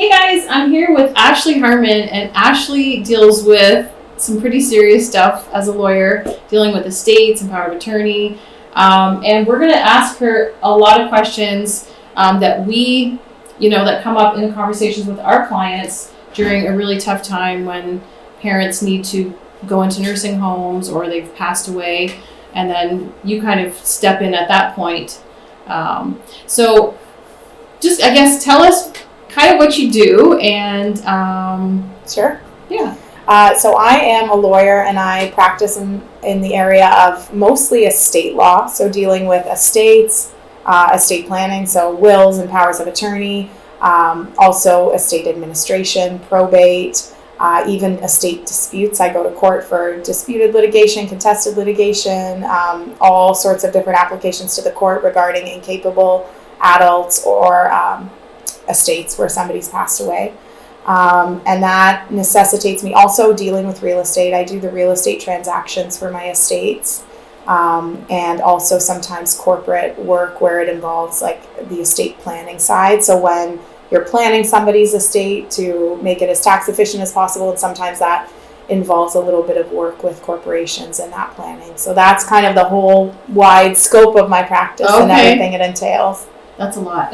Hey guys, I'm here with Ashley Harmon, and Ashley deals with some pretty serious stuff as a lawyer, dealing with estates and power of attorney. And we're going to ask her a lot of questions that that come up in conversations with our clients during a really tough time when parents need to go into nursing homes or they've passed away, and then you kind of step in at that point. So just, I guess, tell us kind of what you do and... Sure. Yeah. So I am a lawyer, and I practice in the area of mostly estate law, so dealing with estates, estate planning, so wills and powers of attorney, also estate administration, probate, even estate disputes. I go to court for disputed litigation, contested litigation, all sorts of different applications to the court regarding incapable adults or estates where somebody's passed away. And that necessitates me also dealing with real estate. I do the real estate transactions for my estates, and also sometimes corporate work where it involves like the estate planning side. So when you're planning somebody's estate to make it as tax efficient as possible, and sometimes that involves a little bit of work with corporations and that planning. So that's kind of the whole wide scope of my practice and everything it entails. That's a lot.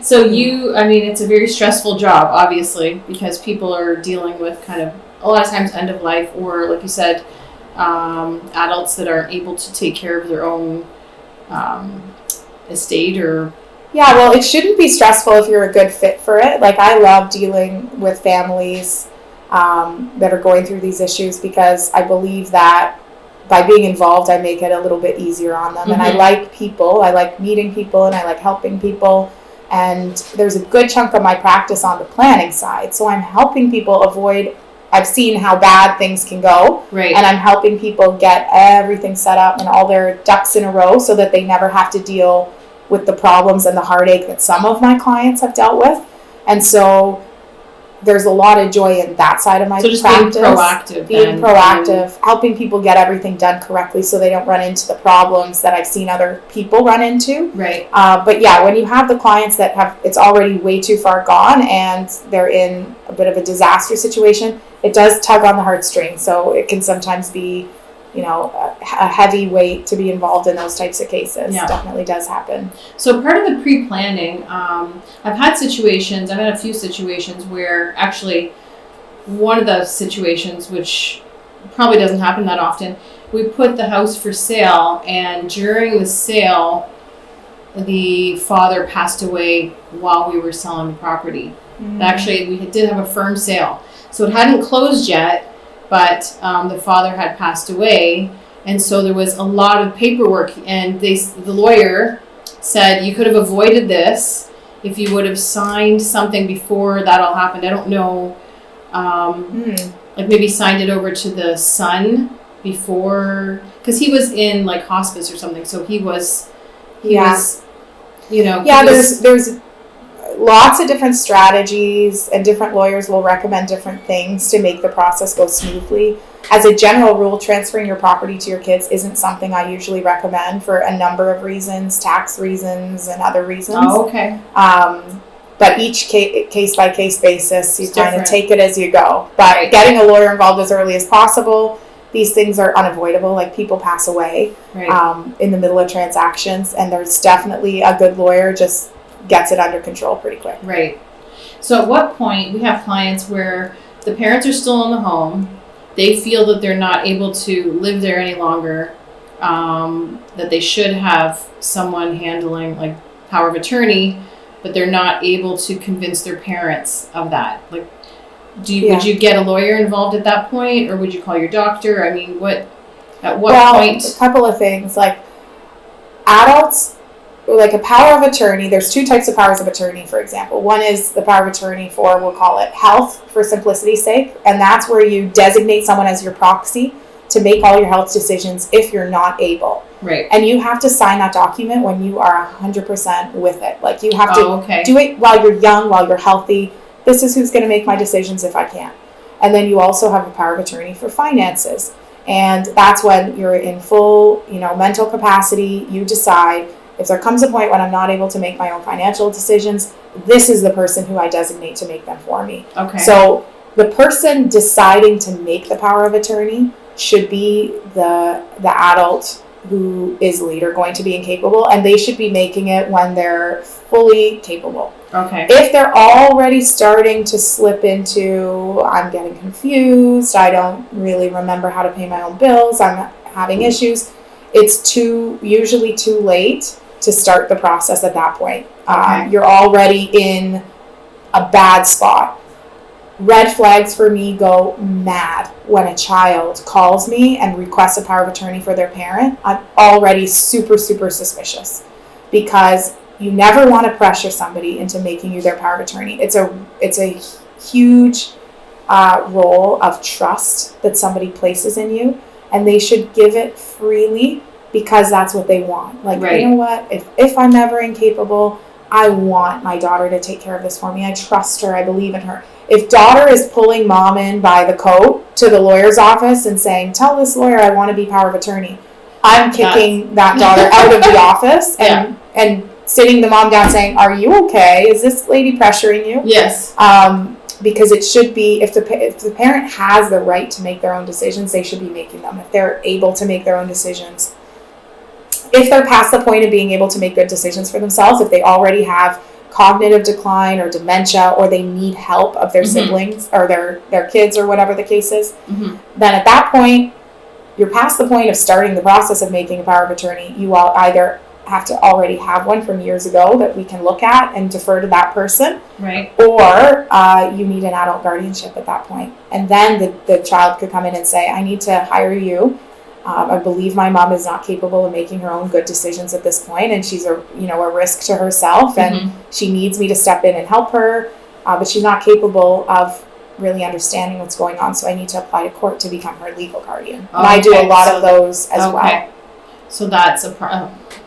So it's a very stressful job, obviously, because people are dealing with kind of a lot of times end of life, or like you said, adults that aren't able to take care of their own estate or... Yeah, well, it shouldn't be stressful if you're a good fit for it. Like, I love dealing with families that are going through these issues, because I believe that by being involved, I make it a little bit easier on them. Mm-hmm. And I like people. I like meeting people, and I like helping people. And there's a good chunk of my practice on the planning side. So I'm helping people avoid... I've seen how bad things can go. Right. And I'm helping people get everything set up and all their ducks in a row so that they never have to deal with the problems and the heartache that some of my clients have dealt with. And so there's a lot of joy in that side of my practice. So just being proactive. Helping people get everything done correctly so they don't run into the problems that I've seen other people run into. Right. But yeah, when you have the clients that have, it's already way too far gone and they're in a bit of a disaster situation, it does tug on the heartstrings. So it can sometimes be, a heavy weight to be involved in those types of cases. Yeah. Definitely does happen. So part of the pre-planning, I've had a few situations where actually one of the situations, which probably doesn't happen that often, we put the house for sale, and during the sale, the father passed away while we were selling the property. Mm-hmm. Actually, we did have a firm sale. So it hadn't closed yet, but the father had passed away, and so there was a lot of paperwork, and the lawyer said you could have avoided this if you would have signed something before that all happened. I don't know, like maybe signed it over to the son before, because he was in like hospice or something, so there's lots of different strategies, and different lawyers will recommend different things to make the process go smoothly. As a general rule, transferring your property to your kids isn't something I usually recommend for a number of reasons, tax reasons and other reasons. Oh, okay. But each case-by-case basis, you kind of take it as you go. But right. Getting a lawyer involved as early as possible. These things are unavoidable, like people pass away in the middle of transactions, and there's definitely a good lawyer just gets it under control pretty quick. Right. So at what point, we have clients where the parents are still in the home, they feel that they're not able to live there any longer, that they should have someone handling like power of attorney, but they're not able to convince their parents of that. Like, would you get a lawyer involved at that point, or would you call your doctor? I mean, at what point? A couple of things, like adults, like a power of attorney, there's two types of powers of attorney, for example. One is the power of attorney for, we'll call it health for simplicity's sake, and that's where you designate someone as your proxy to make all your health decisions if you're not able. Right. And you have to sign that document when you are 100% with it. Like, you have to do it while you're young, while you're healthy. This is who's going to make my decisions if I can. And then you also have a power of attorney for finances. And that's when you're in full, mental capacity. You decide, if there comes a point when I'm not able to make my own financial decisions, this is the person who I designate to make them for me. Okay. So the person deciding to make the power of attorney should be the adult who is later going to be incapable, and they should be making it when they're fully capable. Okay. If they're already starting to slip into, I'm getting confused, I don't really remember how to pay my own bills, I'm having issues, it's usually too late to start the process at that point. Okay. You're already in a bad spot. Red flags for me go mad when a child calls me and requests a power of attorney for their parent. I'm already super, super suspicious, because you never want to pressure somebody into making you their power of attorney. It's a huge role of trust that somebody places in you, and they should give it freely because that's what they want. Like, right. You know what? If I'm ever incapable, I want my daughter to take care of this for me. I trust her. I believe in her. If daughter is pulling mom in by the coat to the lawyer's office and saying, tell this lawyer I want to be power of attorney, I'm kicking that daughter out of the office and sitting the mom down saying, are you okay? Is this lady pressuring you? Yes. Because it should be, if the parent has the right to make their own decisions, they should be making them. If they're able to make their own decisions, if they're past the point of being able to make good decisions for themselves, if they already have cognitive decline or dementia, or they need help of their siblings or their kids or whatever the case is, then at that point, you're past the point of starting the process of making a power of attorney. You all either have to already have one from years ago that we can look at and defer to that person, right? Or you need an adult guardianship at that point. And then the child could come in and say, I need to hire you. I believe my mom is not capable of making her own good decisions at this point, and she's a risk to herself, and she needs me to step in and help her, but she's not capable of really understanding what's going on, so I need to apply to court to become her legal guardian. And I do a lot of those as well. So that's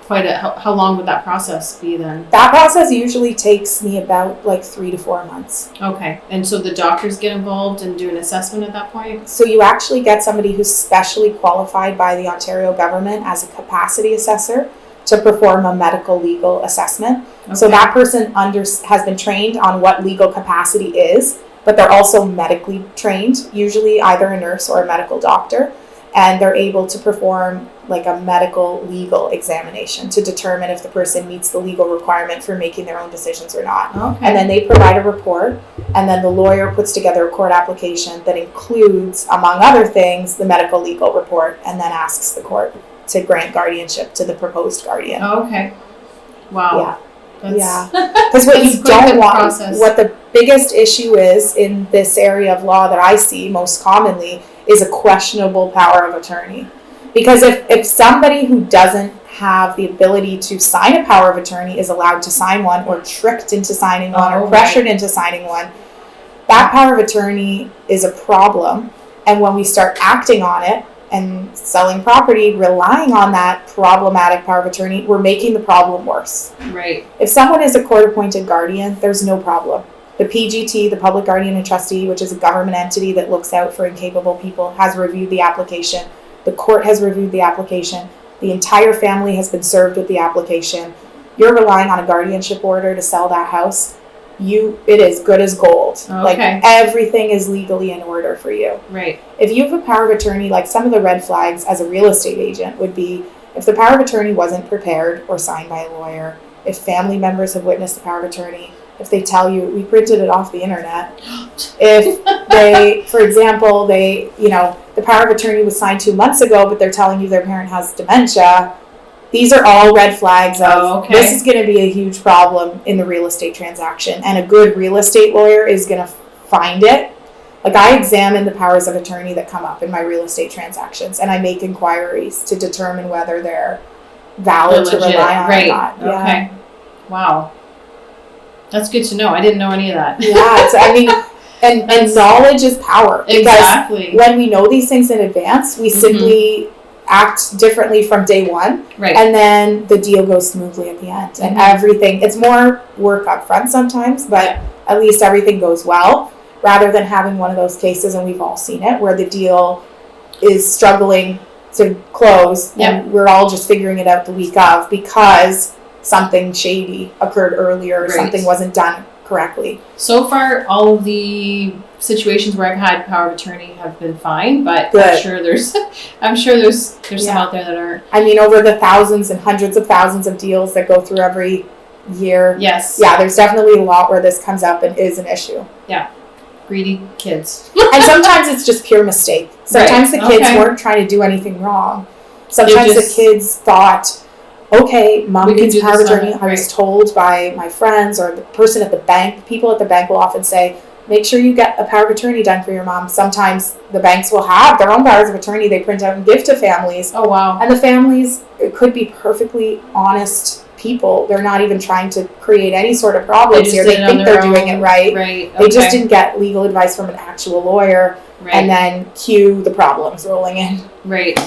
how long would that process be then? That process usually takes me about 3 to 4 months. Okay. And so the doctors get involved and do an assessment at that point? So you actually get somebody who's specially qualified by the Ontario government as a capacity assessor to perform a medical legal assessment. Okay. So that person has been trained on what legal capacity is, but they're also medically trained, usually either a nurse or a medical doctor. And they're able to perform a medical legal examination to determine if the person meets the legal requirement for making their own decisions or not. Okay. And then they provide a report, and then the lawyer puts together a court application that includes, among other things, the medical legal report, and then asks the court to grant guardianship to the proposed guardian. Okay. Wow. Yeah. Because what you don't want, what the biggest issue is in this area of law that I see most commonly is a questionable power of attorney. Because if somebody who doesn't have the ability to sign a power of attorney is allowed to sign one, or tricked into signing one, or pressured into signing one, that power of attorney is a problem. And when we start acting on it and selling property, relying on that problematic power of attorney, we're making the problem worse. Right. If someone is a court-appointed guardian, there's no problem. The PGT, the Public Guardian and Trustee, which is a government entity that looks out for incapable people, has reviewed the application. The court has reviewed the application. The entire family has been served with the application. You're relying on a guardianship order to sell that house. It is good as gold. Okay. Everything is legally in order for you. Right. If you have a power of attorney, some of the red flags as a real estate agent would be if the power of attorney wasn't prepared or signed by a lawyer, if family members have witnessed the power of attorney, if they tell you, we printed it off the internet, if they, for example, the power of attorney was signed 2 months ago, but they're telling you their parent has dementia, these are all red flags of this is going to be a huge problem in the real estate transaction. And a good real estate lawyer is going to find it. I examine the powers of attorney that come up in my real estate transactions, and I make inquiries to determine whether they're valid to rely on or not. Yeah. Okay. Wow. That's good to know. I didn't know any of that. Yeah, and knowledge is power. Exactly. Because when we know these things in advance, we simply act differently from day one. Right. And then the deal goes smoothly at the end. And everything, it's more work up front sometimes, but at least everything goes well, rather than having one of those cases, and we've all seen it, where the deal is struggling to close and we're all just figuring it out the week of because something shady occurred earlier, or something wasn't done correctly. So far, all of the situations where I've had power of attorney have been fine, but Good. I'm sure there's some out there that aren't. I mean, over the thousands and hundreds of thousands of deals that go through every year. Yes. Yeah, there's definitely a lot where this comes up and is an issue. Yeah. Greedy kids. And sometimes it's just pure mistake. Sometimes the kids weren't trying to do anything wrong. Sometimes the kids thought, okay, mom needs power of attorney. I was told by my friends or the person at the bank. People at the bank will often say, make sure you get a power of attorney done for your mom. Sometimes the banks will have their own powers of attorney they print out and give to families. Oh, wow. And the families could be perfectly honest people. They're not even trying to create any sort of problems here. They think they're doing it right. Right. They just didn't get legal advice from an actual lawyer. Right. And then cue the problems rolling in. Right.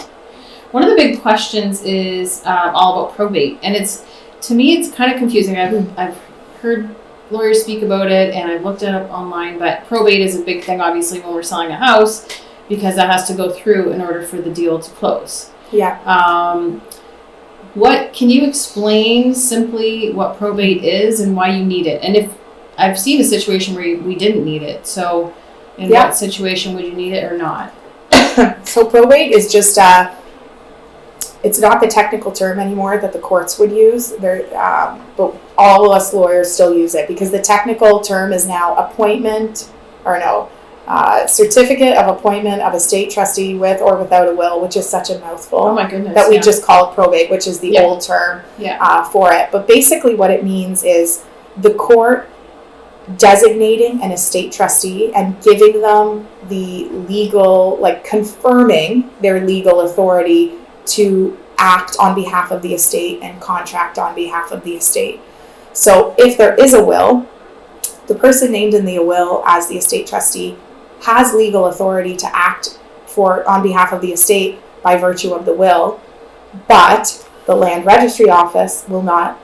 One of the big questions is all about probate. And to me, it's kind of confusing. I've heard lawyers speak about it, and I've looked it up online, but probate is a big thing, obviously, when we're selling a house, because that has to go through in order for the deal to close. Yeah. What can you explain simply what probate is and why you need it? And if I've seen a situation where we didn't need it, so in what situation would you need it or not? So probate is just it's not the technical term anymore that the courts would use. But all of us lawyers still use it because the technical term is now certificate of appointment of estate trustee with or without a will, which is such a mouthful. Oh my goodness! That we just call it probate, which is the old term for it. But basically, what it means is the court designating an estate trustee and giving them the legal, confirming their legal authority to act on behalf of the estate and contract on behalf of the estate. So if there is a will, the person named in the will as the estate trustee has legal authority to act on behalf of the estate by virtue of the will, but the land registry office will not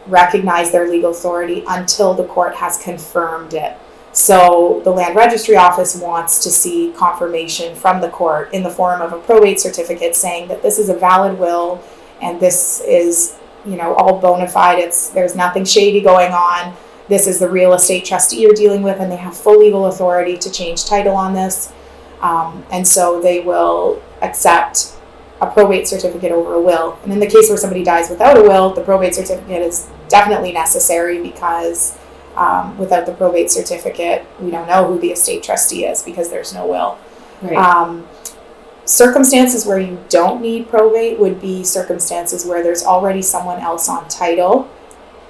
recognize their legal authority until the court has confirmed it. So the land registry office wants to see confirmation from the court in the form of a probate certificate saying that this is a valid will and this is, all bona fide. There's nothing shady going on. This is the real estate trustee you're dealing with, and they have full legal authority to change title on this. And so they will accept a probate certificate over a will. And in the case where somebody dies without a will, the probate certificate is definitely necessary because without the probate certificate, we don't know who the estate trustee is because there's no will. Right. Circumstances where you don't need probate would be circumstances where there's already someone else on title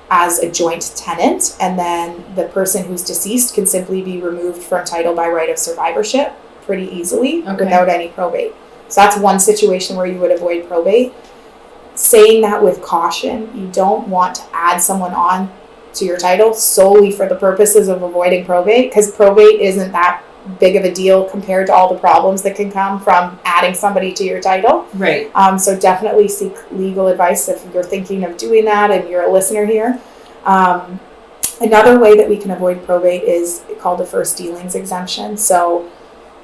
as a joint tenant, and then the person who's deceased can simply be removed from title by right of survivorship pretty easily without any probate. So that's one situation where you would avoid probate. Saying that with caution, you don't want to add someone on to your title solely for the purposes of avoiding probate, because probate isn't that big of a deal compared to all the problems that can come from adding somebody to your title. Right. So definitely seek legal advice if you're thinking of doing that and you're a listener here. Another way that we can avoid probate is called a first dealings exemption. So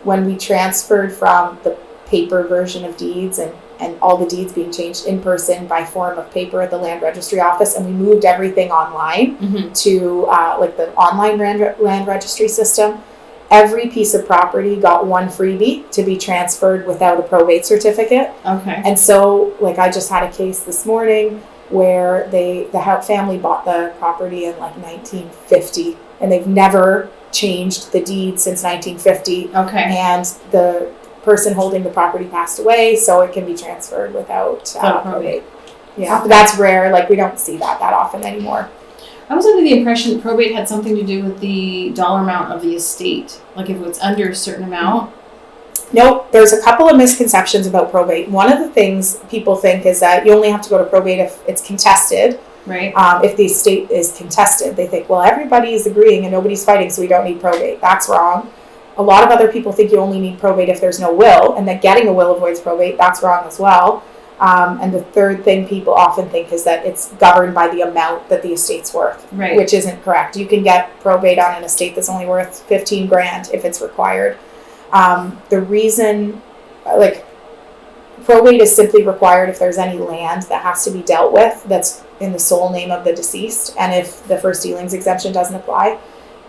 when we transferred from the paper version of deeds and all the deeds being changed in person by form of paper at the land registry office, and we moved everything online to the online land registry system, every piece of property got one freebie to be transferred without a probate certificate. Okay. And so, I just had a case this morning where the family bought the property in 1950, and they've never changed the deed since 1950. Okay. And the person holding the property passed away, so it can be transferred without probate. Yeah, okay. That's rare. We don't see that often anymore. I was under the impression that probate had something to do with the dollar amount of the estate. If it's under a certain amount. Nope. There's a couple of misconceptions about probate. One of the things people think is that you only have to go to probate if it's contested. Right. If the estate is contested, they think, well, everybody is agreeing and nobody's fighting, so we don't need probate. That's wrong. A lot of other people think you only need probate if there's no will, and that getting a will avoids probate. That's wrong as well. And the third thing people often think is that it's governed by the amount that the estate's worth, right, which isn't correct. You can get probate on an estate that's only worth $15,000 if it's required. The reason, probate is simply required if there's any land that has to be dealt with that's in the sole name of the deceased, and if the first dealings exemption doesn't apply.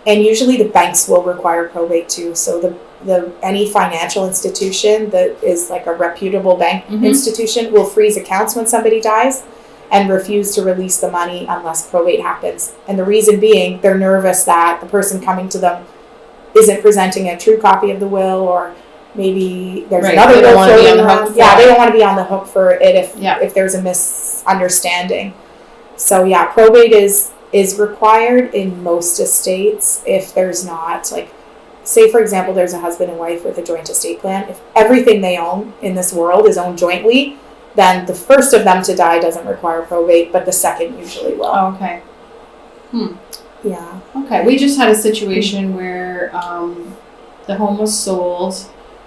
And usually the banks will require probate too. So the any financial institution that is like a reputable bank institution will freeze accounts when somebody dies and refuse to release the money unless probate happens. And the reason being, they're nervous that the person coming to them isn't presenting a true copy of the will, or maybe there's another will floating around. Yeah, they don't want to be on the hook for it if there's a misunderstanding. So yeah, probate is required in most estates. If there's not, like, say for example, there's a husband and wife with a joint estate plan. If everything they own in this world is owned jointly, then the first of them to die doesn't require probate, but the second usually will. Oh, okay. Yeah. Okay. We just had a situation where the home was sold,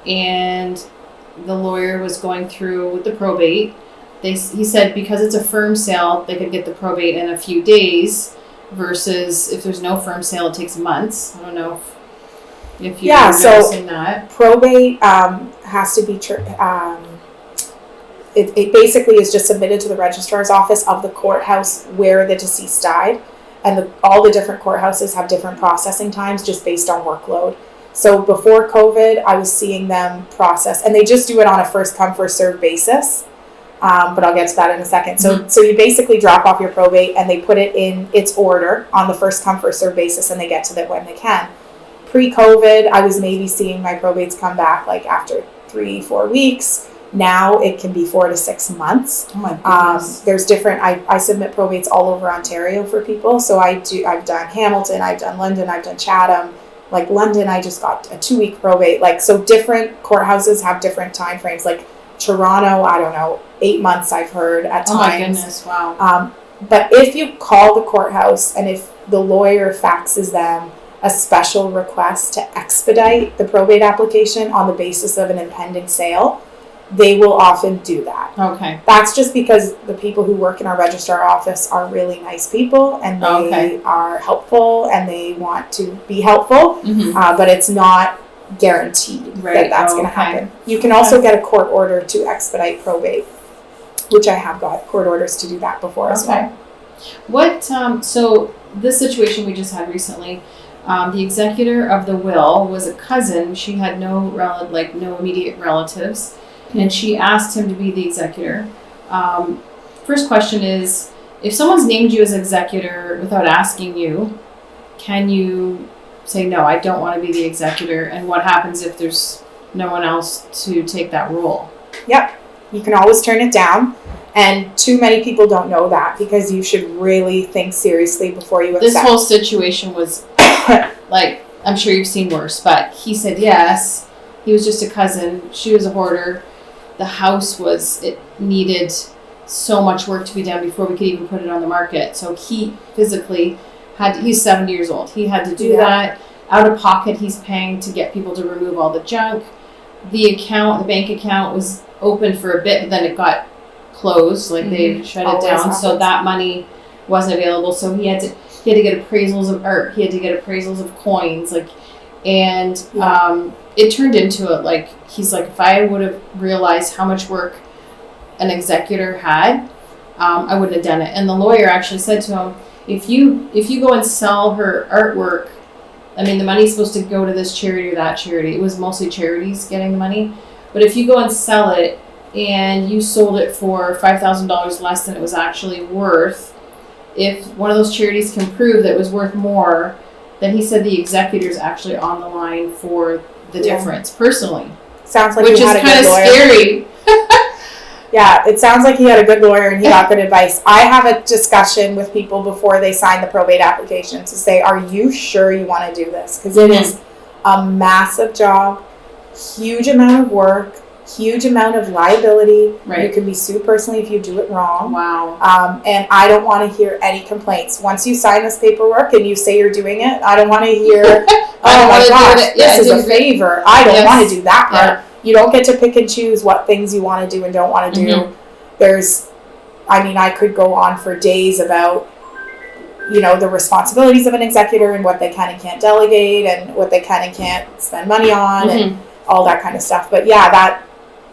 and the lawyer was going through with the probate. He said because it's a firm sale, they could get the probate in a few days, versus if there's no firm sale, it takes months. I don't know if you're noticing that. Probate has to be... It basically is just submitted to the registrar's office of the courthouse where the deceased died. And all the different courthouses have different processing times just based on workload. So before COVID, I was seeing them process, and they just do it on a first come, first served basis. But I'll get to that in a second. So you basically drop off your probate and they put it in its order on the first come, first served basis, and they get to it when they can. Pre-COVID, I was maybe seeing my probates come back like after 3-4 weeks. Now it can be 4 to 6 months. Oh my goodness. There's different, I submit probates all over Ontario for people. So I've done Hamilton, I've done London, I've done Chatham. Like London, I just got a 2-week probate. Like, so different courthouses have different time frames. Like Toronto, I don't know, 8 months I've heard at times. Oh my goodness, wow. But if you call the courthouse and if the lawyer faxes them a special request to expedite the probate application on the basis of an impending sale, they will often do that. Okay. That's just because the people who work in our registrar office are really nice people, and they are helpful, and they want to be helpful, but it's not guaranteed that that's going to happen. You can also get a court order to expedite probate, which I have got court orders to do that before as well. What, so this situation we just had recently, the executor of the will was a cousin. She had no immediate relatives, and she asked him to be the executor. First question is, if someone's named you as executor without asking you, can you say, no, I don't want to be the executor? And what happens if there's no one else to take that role? Yep. You can always turn it down. And too many people don't know that, because you should really think seriously before you accept. This whole situation was, like, I'm sure you've seen worse, but he said yes. He was just a cousin. She was a hoarder. The house it needed so much work to be done before we could even put it on the market. So he physically he's 70 years old. He had to do that. Out of pocket, he's paying to get people to remove all the junk. The bank account was open for a bit, but then it got closed, like they shut it down. So that money wasn't available. So he had to get appraisals of art. He had to get appraisals of coins, it turned into it, like, he's like, if I would have realized how much work an executor had, I wouldn't have done it. And the lawyer actually said to him, if you go and sell her artwork, I mean, the money's supposed to go to this charity or that charity. It was mostly charities getting the money. But if you go and sell it and you sold it for $5,000 less than it was actually worth, if one of those charities can prove that it was worth more, then he said the executor's actually on the line for the difference, personally. Sounds like which he had a good lawyer. Which is kind of scary. Yeah, it sounds like he had a good lawyer and he got good advice. I have a discussion with people before they sign the probate application to say, are you sure you want to do this? Because it is a massive job, huge amount of work, huge amount of liability. Right. You can be sued personally if you do it wrong. Wow. And I don't want to hear any complaints. Once you sign this paperwork and you say you're doing it, I don't want to hear, oh my gosh, this is a favor. I don't want to do that part. Yeah. You don't get to pick and choose what things you want to do and don't want to do. I could go on for days about, the responsibilities of an executor and what they can and can't delegate and what they can and can't spend money on and all that kind of stuff. But yeah,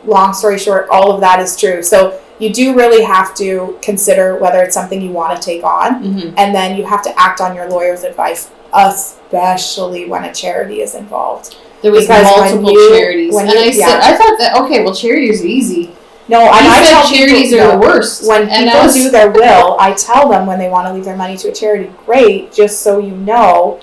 long story short, all of that is true. So you do really have to consider whether it's something you want to take on, and then you have to act on your lawyer's advice, especially when a charity is involved. There was multiple charities, and I said, I thought that charities are easy. No, I tell charities people, are the worst. When people do their will, I tell them when they want to leave their money to a charity, great, just so you know,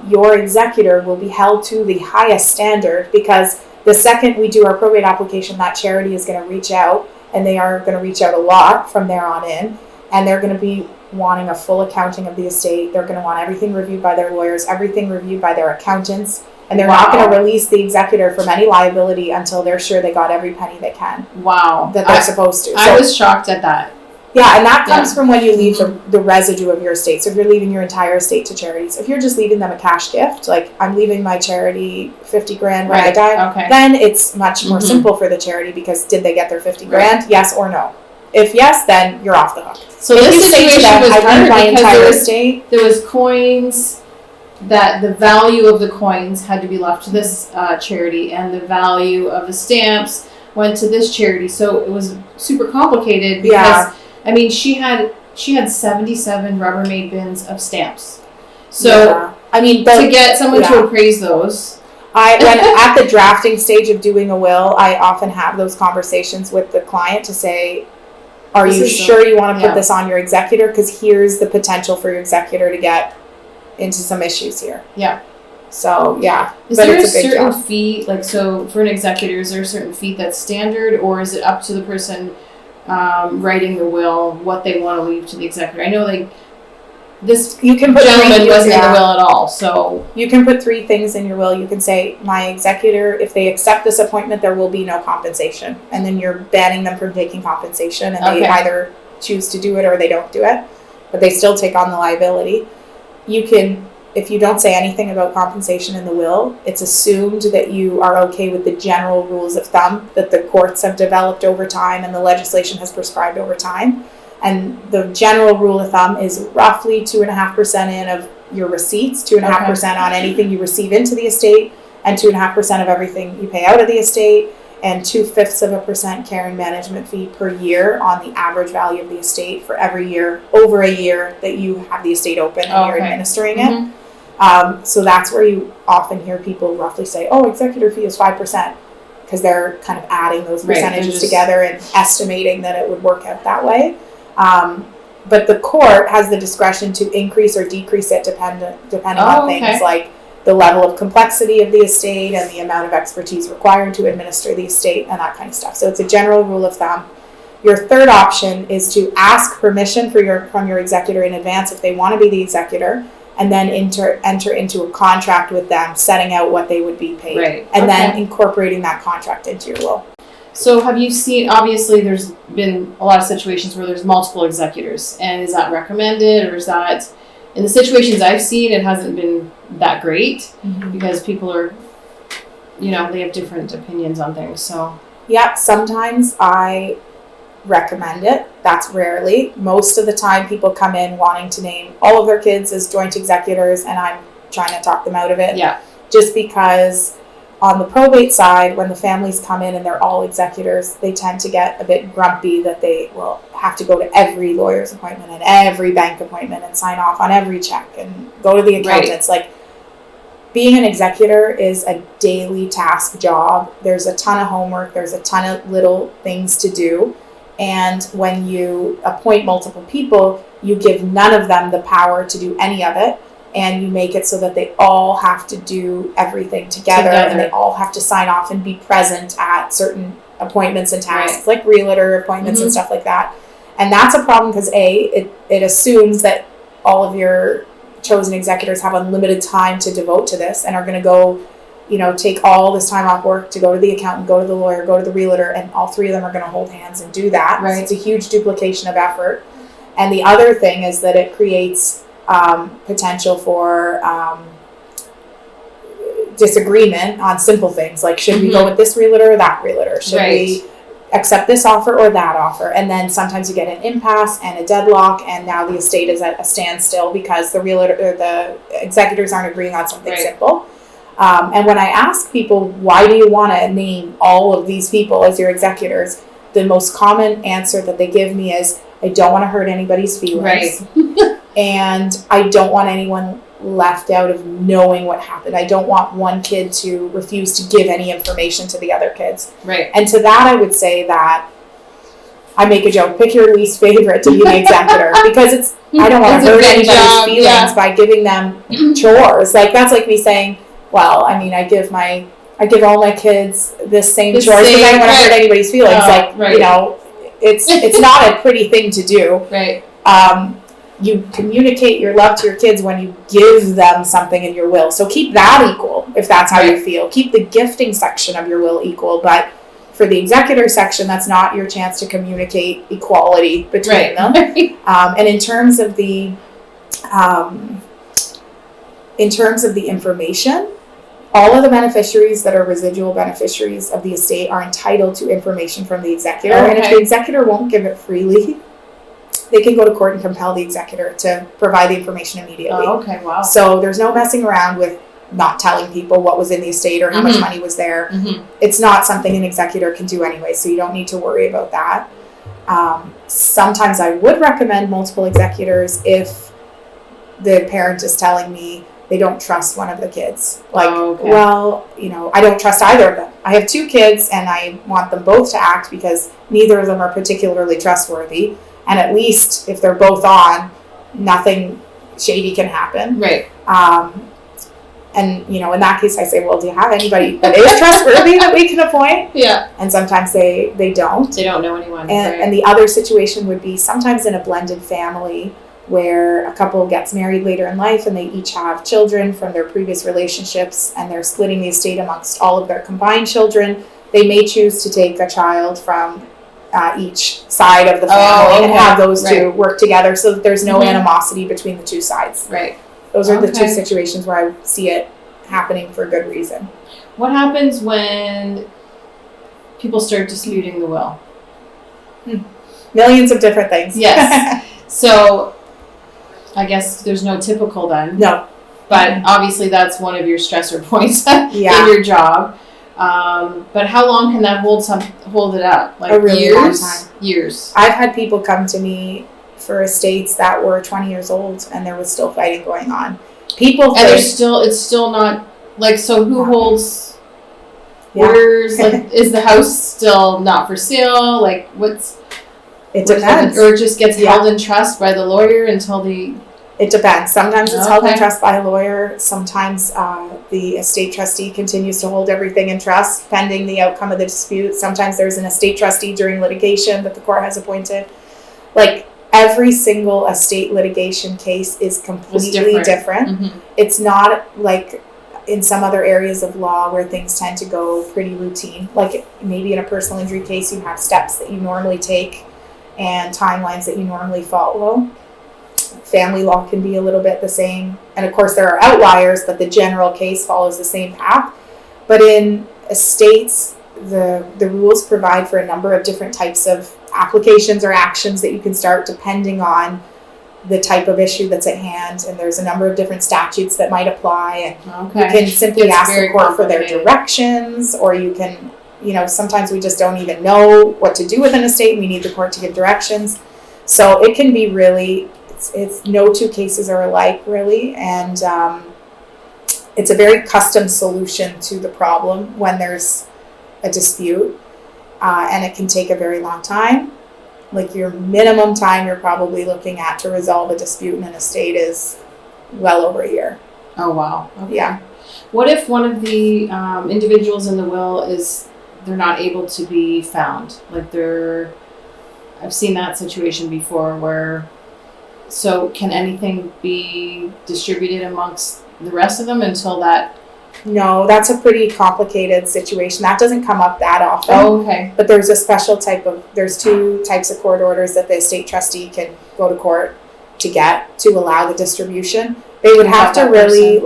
your executor will be held to the highest standard, because the second we do our probate application, that charity is going to reach out, and they are going to reach out a lot from there on in, and they're going to be wanting a full accounting of the estate. They're going to want everything reviewed by their lawyers, everything reviewed by their accountants, and they're not going to release the executor from any liability until they're sure they got every penny they can. Wow. That they're supposed to. I was shocked at that. Yeah, and that comes from when you leave the residue of your estate. So if you're leaving your entire estate to charities, if you're just leaving them a cash gift, like I'm leaving my charity $50,000 when I die, then it's much more simple for the charity, because did they get their $50,000? Yes or no? If yes, then you're off the hook. So if this situation was hard my entire estate. There was coins that the value of the coins had to be left to this charity, and the value of the stamps went to this charity. So it was super complicated because I mean she had 77 Rubbermaid bins of stamps. So I mean, to get someone to appraise those. When at the drafting stage of doing a will, I often have those conversations with the client to say, are you sure you want to put this on your executor? Because here's the potential for your executor to get into some issues here. Yeah. So, yeah. Is there a certain fee, like, so for an executor, is there a certain fee that's standard, or is it up to the person writing the will what they want to leave to the executor? I know, like, this gentleman wasn't in the will at all, so. You can put 3 things in your will. You can say, my executor, if they accept this appointment, there will be no compensation. And then you're banning them from taking compensation, and they either choose to do it or they don't do it, but they still take on the liability. You can, if you don't say anything about compensation in the will, it's assumed that you are okay with the general rules of thumb that the courts have developed over time and the legislation has prescribed over time. And the general rule of thumb is roughly 2.5% in of your receipts, 2.5% on anything you receive into the estate, and 2.5% of everything you pay out of the estate, and 0.2% care and management fee per year on the average value of the estate for every year, over a year that you have the estate open and you're administering it. So that's where you often hear people roughly say, oh, executor fee is 5%, because they're kind of adding those percentages together and estimating that it would work out that way. But the court has the discretion to increase or decrease it depending on things like the level of complexity of the estate and the amount of expertise required to administer the estate and that kind of stuff. So it's a general rule of thumb. Your third option is to ask permission from your executor in advance if they want to be the executor, and then enter into a contract with them setting out what they would be paid, and then incorporating that contract into your will. So have you seen, obviously there's been a lot of situations where there's multiple executors, and is that recommended, or is that, in the situations I've seen, it hasn't been that great because people are, they have different opinions on things, so. Yeah, sometimes I recommend it. That's rarely. Most of the time people come in wanting to name all of their kids as joint executors, and I'm trying to talk them out of it. Yeah. Just because on the probate side, when the families come in and they're all executors, they tend to get a bit grumpy that they will have to go to every lawyer's appointment and every bank appointment and sign off on every check and go to the accountants. Like, being an executor is a daily task job. There's a ton of homework. There's a ton of little things to do. And when you appoint multiple people, you give none of them the power to do any of it. And you make it so that they all have to do everything together. And they all have to sign off and be present at certain appointments and tasks, like realtor appointments and stuff like that. And that's a problem because it assumes that all of your chosen executors have unlimited time to devote to this and are going to go, take all this time off work to go to the accountant, go to the lawyer, go to the realtor, and all 3 of them are going to hold hands and do that. So it's a huge duplication of effort. And the other thing is that it creates potential for disagreement on simple things, like should we go with this realtor or that realtor? Should we accept this offer or that offer? And then sometimes you get an impasse and a deadlock, and now the estate is at a standstill because the realtor or the executors aren't agreeing on something simple. And when I ask people, why do you want to name all of these people as your executors, the most common answer that they give me is, I don't want to hurt anybody's feelings. Right. And I don't want anyone left out of knowing what happened. I don't want one kid to refuse to give any information to the other kids. Right. And to that, I would say that I make a joke, pick your least favorite to be the executor, because I don't want to hurt anybody's feelings by giving them chores. Like, that's like me saying, well, I mean, I give all my kids this same chores because I don't want to hurt anybody's feelings. You know, it's not a pretty thing to do. Right. You communicate your love to your kids when you give them something in your will. So keep that equal if that's how you feel. Keep the gifting section of your will equal, but for the executor section, that's not your chance to communicate equality between them. And in terms of the information, all of the beneficiaries that are residual beneficiaries of the estate are entitled to information from the executor. And if the executor won't give it freely, they can go to court and compel the executor to provide the information immediately. Oh, okay, wow. So there's no messing around with not telling people what was in the estate or how much money was there. It's not something an executor can do anyway, so you don't need to worry about that. Sometimes I would recommend multiple executors if the parent is telling me they don't trust one of the kids. Like, well, you know, I don't trust either of them. I have 2 kids and I want them both to act because neither of them are particularly trustworthy. And at least if they're both on, nothing shady can happen. Right. And, you know, in that case, I say, well, do you have anybody that is trustworthy that we can appoint? Yeah. And sometimes they don't. They don't know anyone. And the other situation would be sometimes in a blended family where a couple gets married later in life and they each have children from their previous relationships and they're splitting the estate amongst all of their combined children. They may choose to take a child from each side of the family and have those two work together so that there's no animosity between the 2 sides. Right. Those are the 2 situations where I see it happening for good reason. What happens when people start disputing the will? Millions of different things. Yes. So I guess there's no typical then. No. But obviously that's one of your stressor points in your job. But how long can that hold it up? Like a really years? long time. Years. I've had people come to me for estates that were 20 years old and there was still fighting going on. People think, and it's still not like, so who holds orders? Like, is the house still not for sale? Like, it depends. Or it just gets held in trust by the lawyer until It depends. Sometimes it's held in trust by a lawyer. Sometimes the estate trustee continues to hold everything in trust pending the outcome of the dispute. Sometimes there's an estate trustee during litigation that the court has appointed. Like, every single estate litigation case is completely different. It's not like in some other areas of law where things tend to go pretty routine. Like maybe in a personal injury case, you have steps that you normally take and timelines that you normally follow. Family law can be a little bit the same. And of course there are outliers, but the general case follows the same path. But in estates, the rules provide for a number of different types of applications or actions that you can start depending on the type of issue that's at hand. And there's a number of different statutes that might apply. And you can simply ask the court for their directions, or you can, you know, sometimes we just don't even know what to do with an estate and we need the court to give directions. So it can be really, it's no 2 cases are alike really. And it's a very custom solution to the problem when there's a dispute. And it can take a very long time. Like your minimum time you're probably looking at to resolve a dispute in an estate is well over a year. Oh, wow. Okay. Yeah. What if one of the individuals in the will they're not able to be found? Like I've seen that situation before where, so can anything be distributed amongst the rest of them until that? No, that's a pretty complicated situation. That doesn't come up that often. Oh, okay. But there's a special there's 2 types of court orders that the estate trustee can go to court to get to allow the distribution. They would have to really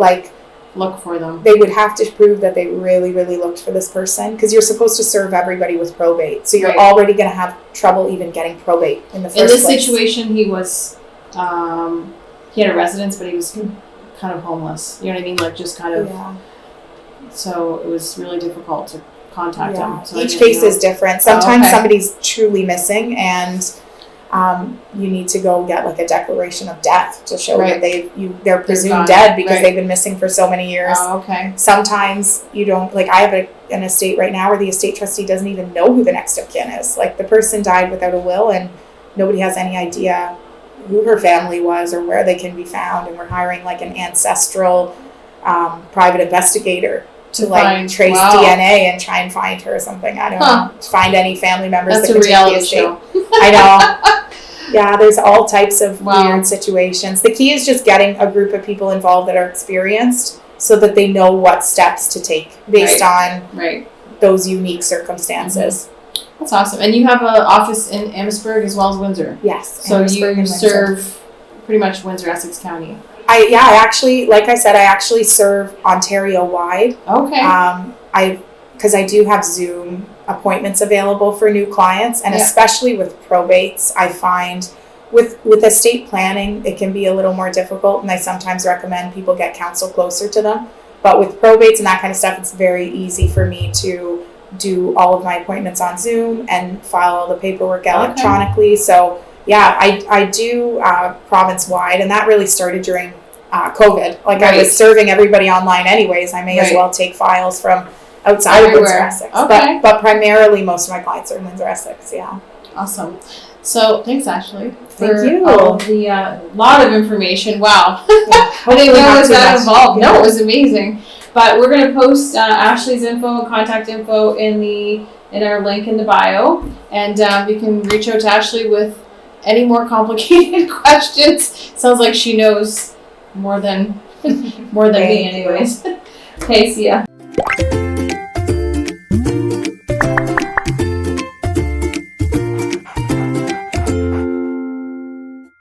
look for them. They would have to prove that they really, really looked for this person, because you're supposed to serve everybody with probate. So you're already going to have trouble even getting probate in the first place. In this situation, he was, he had a residence, but he was kind of homeless. You know what I mean? Like just kind of So it was really difficult to contact them. So each case is different. Sometimes somebody's truly missing, and you need to go get like a declaration of death to show that they're presumed dead because they've been missing for so many years. Oh, okay. Sometimes you don't, like I have an estate right now where the estate trustee doesn't even know who the next of kin is. Like the person died without a will and nobody has any idea who her family was or where they can be found, and we're hiring like an ancestral private investigator to like trace DNA and try and find her or something. I don't know. Find any family members that can take the estate. Show. I know. Yeah, there's all types of weird situations. The key is just getting a group of people involved that are experienced so that they know what steps to take based on those unique circumstances. That's awesome. And you have an office in Amherstburg as well as Windsor. Yes. So you serve pretty much Windsor, Essex County. I actually, like I said, I actually serve Ontario-wide. Okay. Because I do have Zoom appointments available for new clients, and especially with probates, I find with estate planning, it can be a little more difficult, and I sometimes recommend people get counsel closer to them. But with probates and that kind of stuff, it's very easy for me to do all of my appointments on Zoom and file all the paperwork electronically. So yeah, I do province-wide, and that really started during COVID. Like I was serving everybody online anyways. I may as well take files from outside of Windsor, Essex. Okay. But primarily most of my clients are in Windsor, Essex, Awesome. So thanks, Ashley. Thank you. All the lot of information. Wow. I didn't know it was that involved. No, it was amazing. But we're going to post Ashley's info and contact info in our link in the bio. And you can reach out to Ashley with any more complicated questions. Sounds like she knows more than me anyways. Okay, see ya.